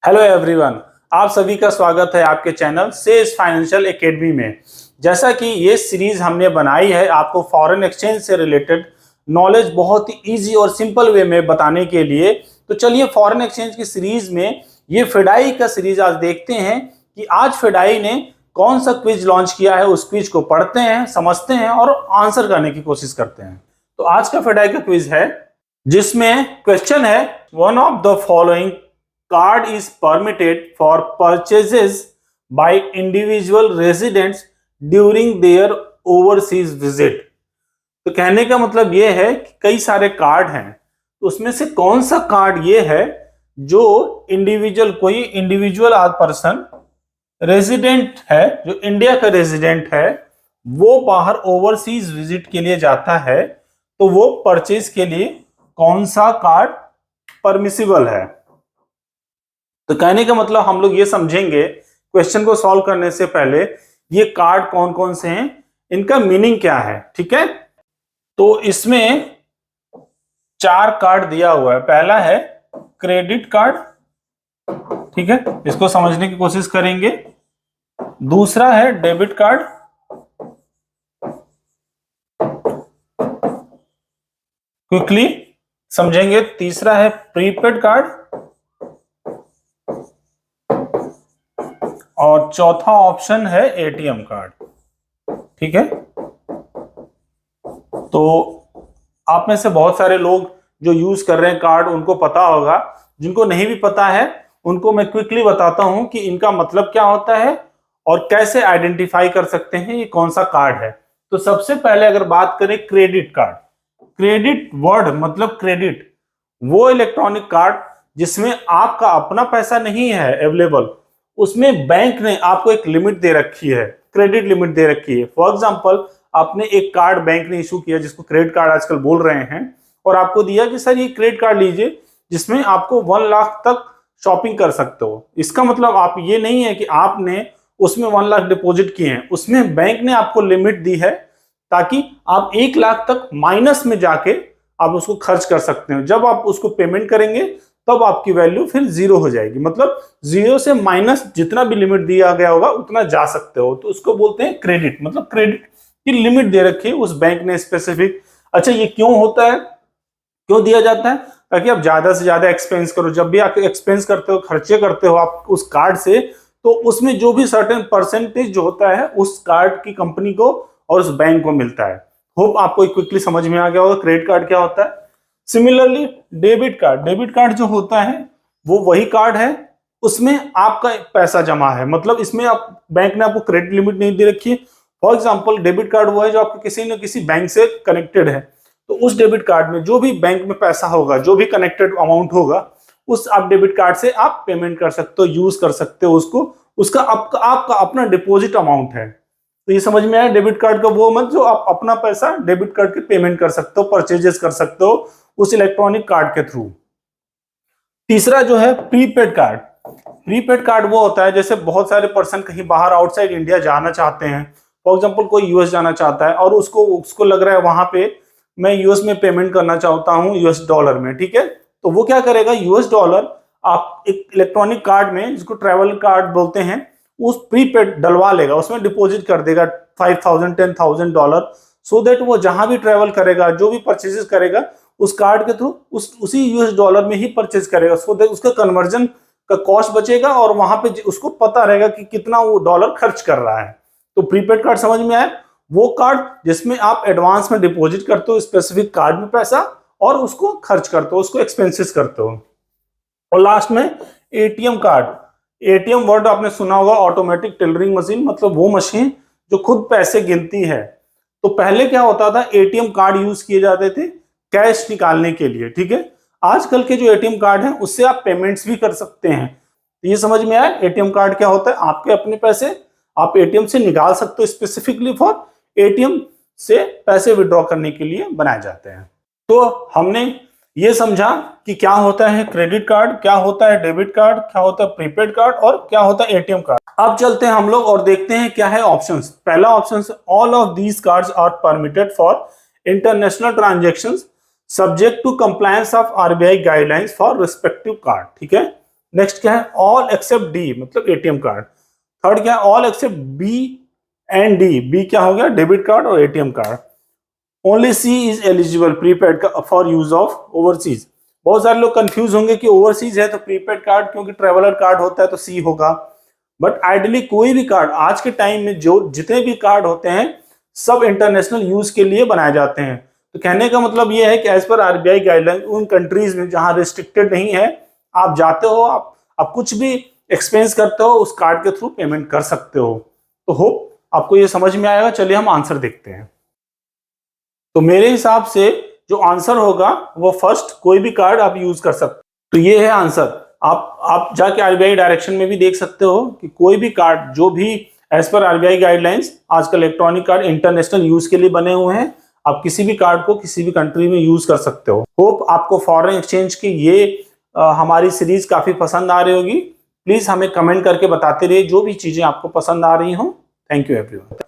Hello everyone, आप सभी का स्वागत है आपके चैनल सेज फाइनेंशियल एकेडमी में। जैसा कि ये सीरीज हमने बनाई है आपको फॉरेन एक्सचेंज से रिलेटेड नॉलेज बहुत ही इजी और सिंपल वे में बताने के लिए, तो चलिए फॉरेन एक्सचेंज की सीरीज में ये फेडाई का सीरीज आज देखते हैं कि आज फेडाई ने कौन सा क्विज लॉन्च किया है। उस क्विज को पढ़ते हैं, समझते हैं और आंसर करने की कोशिश करते हैं। तो आज का फेडाई का क्विज है जिसमें क्वेश्चन है, one of the following card is permitted for purchases by individual residents during their overseas visit। तो कहने का मतलब ये है कि कई सारे कार्ड हैं, तो उसमें से कौन सा कार्ड ये है जो कोई इंडिविजुअल पर्सन रेजिडेंट है, जो इंडिया का रेजिडेंट है, वो बाहर ओवरसीज विजिट के लिए जाता है, तो वो परचेज के लिए कौन सा कार्ड परमिसिबल है। तो कहने का मतलब हम लोग ये समझेंगे क्वेश्चन को सॉल्व करने से पहले ये कार्ड कौन कौन से हैं, इनका मीनिंग क्या है। ठीक है, तो इसमें 4 कार्ड दिया हुआ है। पहला है क्रेडिट कार्ड, ठीक है, इसको समझने की कोशिश करेंगे। दूसरा है डेबिट कार्ड, क्विकली समझेंगे। तीसरा है प्रीपेड कार्ड और चौथा ऑप्शन है एटीएम कार्ड। ठीक है, तो आप में से बहुत सारे लोग जो यूज कर रहे हैं कार्ड उनको पता होगा, जिनको नहीं भी पता है उनको मैं क्विकली बताता हूं कि इनका मतलब क्या होता है और कैसे आइडेंटिफाई कर सकते हैं ये कौन सा कार्ड है। तो सबसे पहले अगर बात करें क्रेडिट कार्ड, क्रेडिट वर्ड मतलब क्रेडिट, वो इलेक्ट्रॉनिक कार्ड जिसमें आपका अपना पैसा नहीं है अवेलेबल, उसमें बैंक ने आपको एक लिमिट दे रखी है, क्रेडिट लिमिट दे रखी है। फॉर एग्जांपल, आपने एक कार्ड बैंक ने इशू किया जिसको क्रेडिट कार्ड आजकल बोल रहे हैं, और आपको दिया कि सर ये क्रेडिट कार्ड लीजिए जिसमें आपको 1 लाख तक शॉपिंग कर सकते हो। इसका मतलब आप ये नहीं है कि आपने उसमें 1 लाख डिपॉजिट किए हैं, उसमें बैंक ने आपको लिमिट दी है ताकि आप 1 लाख तक माइनस में जाके आप उसको खर्च कर सकते हो। जब आप उसको पेमेंट करेंगे तब आपकी वैल्यू फिर 0 हो जाएगी, मतलब 0 से माइनस जितना भी लिमिट दिया गया होगा उतना जा सकते हो। तो उसको बोलते हैं क्रेडिट, मतलब क्रेडिट की लिमिट दे रखी है उस बैंक ने स्पेसिफिक। अच्छा, ये क्यों होता है, क्यों दिया जाता है? ताकि आप ज्यादा से ज्यादा एक्सपेंस करो। जब भी आप एक्सपेंस करते हो, खर्चे करते हो आप उस कार्ड से, तो उसमें जो भी सर्टेन परसेंटेज जो होता है उस कार्ड की कंपनी को और उस बैंक को मिलता है। होप आपको क्विकली समझ में आ गया होगा क्रेडिट कार्ड क्या होता है। Similarly debit card, debit card जो होता है वो वही कार्ड है, उसमें आपका पैसा जमा है, मतलब इसमें आप बैंक ने आपको क्रेडिट लिमिट नहीं दे रखी है। फॉर एग्जांपल, डेबिट कार्ड वो है जो आपके किसी न किसी बैंक से कनेक्टेड है, तो उस डेबिट कार्ड में जो भी बैंक में पैसा होगा, जो भी कनेक्टेड अमाउंट होगा, उस आप डेबिट कार्ड से आप पेमेंट कर सकते हो, यूज कर सकते हो उसको, उसका आपका अपना डिपॉजिट अमाउंट है। तो ये समझ में आया, डेबिट कार्ड का वो मत जो आप अपना पैसा डेबिट कार्ड के पेमेंट कर सकते हो, परचेजेस कर सकते हो उस इलेक्ट्रॉनिक कार्ड के थ्रू। तीसरा जो है प्रीपेड कार्ड, प्रीपेड कार्ड वो होता है जैसे बहुत सारे पर्सन कहीं बाहर आउटसाइड इंडिया जाना चाहते हैं। फॉर एग्जांपल, कोई यूएस जाना चाहता है और उसको लग रहा है वहां पे मैं यूएस में पेमेंट करना चाहता हूं यूएस डॉलर में। ठीक है, तो वो क्या करेगा, यूएस डॉलर आप एक इलेक्ट्रॉनिक कार्ड में, जिसको ट्रेवल कार्ड बोलते हैं, उस प्रीपेड डलवा लेगा, उसमें डिपॉजिट कर देगा 5000 $10,000 डॉलर, सो दैट वो जहां भी ट्रेवल करेगा, जो भी परचेजेस करेगा उस कार्ड के थ्रू उसी यूएस डॉलर में ही परचेज करेगा। सो दैट उसका कन्वर्जन का कॉस्ट बचेगा और वहां पे उसको पता रहेगा कि कितना वो डॉलर खर्च कर रहा है। तो प्रीपेड कार्ड समझ में आया, वो कार्ड जिसमें आप एडवांस में डिपॉजिट करते हो स्पेसिफिक कार्ड में पैसा और उसको खर्च करते हो, उसको एक्सपेंसेस करते हो। और लास्ट में एटीएम कार्ड, एटीएम वर्ड आपने सुना होगा, ऑटोमेटिक टेलरिंग मशीन, मतलब वो मशीन जो खुद पैसे गिनती है। तो पहले क्या होता था, एटीएम कार्ड यूज किए जाते थे कैश निकालने के लिए। ठीक है, आजकल के जो एटीएम कार्ड हैं उससे आप पेमेंट्स भी कर सकते हैं। तो ये समझ में आया एटीएम कार्ड क्या होता है, आपके अपने पैसे आप एटीएम से निकाल सकते हो, स्पेसिफिकली फॉर एटीएम से पैसे विड्रॉ करने के लिए बनाए जाते हैं। तो हमने ये समझा कि क्या होता है क्रेडिट कार्ड, क्या होता है डेबिट कार्ड, क्या होता है प्रीपेड कार्ड और क्या होता है एटीएम कार्ड। अब चलते हैं हम लोग और देखते हैं क्या है ऑप्शंस। पहला option, all of these cards are permitted for international transactions subject to compliance of RBI guidelines for respective card. ठीक है, नेक्स्ट क्या है, ऑल एक्सेप्ट डी मतलब एटीएम कार्ड। थर्ड क्या है, all except B and D. B क्या हो गया, डेबिट कार्ड और ATM card. Only C is eligible prepaid for use of overseas. बहुत सारे लोग कंफ्यूज होंगे कि ओवरसीज है तो प्रीपेड कार्ड, क्योंकि ट्रेवलर कार्ड होता है तो सी होगा। बट आइडियली कोई भी कार्ड आज के टाइम में जो जितने भी कार्ड होते हैं सब इंटरनेशनल यूज के लिए बनाए जाते हैं। तो कहने का मतलब ये है कि एज पर आरबीआई गाइडलाइन उन कंट्रीज में जहां रिस्ट्रिक्टेड नहीं है, आप जाते हो, आप कुछ भी एक्सपेंस करते हो उस कार्ड के थ्रू पेमेंट कर सकते हो। तो होप आपको ये समझ में आएगा। चलिए हम आंसर देखते हैं। तो मेरे हिसाब से जो आंसर होगा वो फर्स्ट, कोई भी कार्ड आप यूज कर सकते हो। तो ये है आंसर। आप जाके आरबीआई डायरेक्शन में भी देख सकते हो कि कोई भी कार्ड जो भी एज पर आरबीआई गाइडलाइंस, आजकल इलेक्ट्रॉनिक कार्ड इंटरनेशनल यूज के लिए बने हुए हैं, आप किसी भी कार्ड को किसी भी कंट्री में यूज कर सकते हो। होप आपको फॉरेन एक्सचेंज की ये हमारी सीरीज काफी पसंद आ रही होगी। प्लीज हमें कमेंट करके बताते रहिए जो भी चीजें आपको पसंद आ रही हो। Thank you everyone.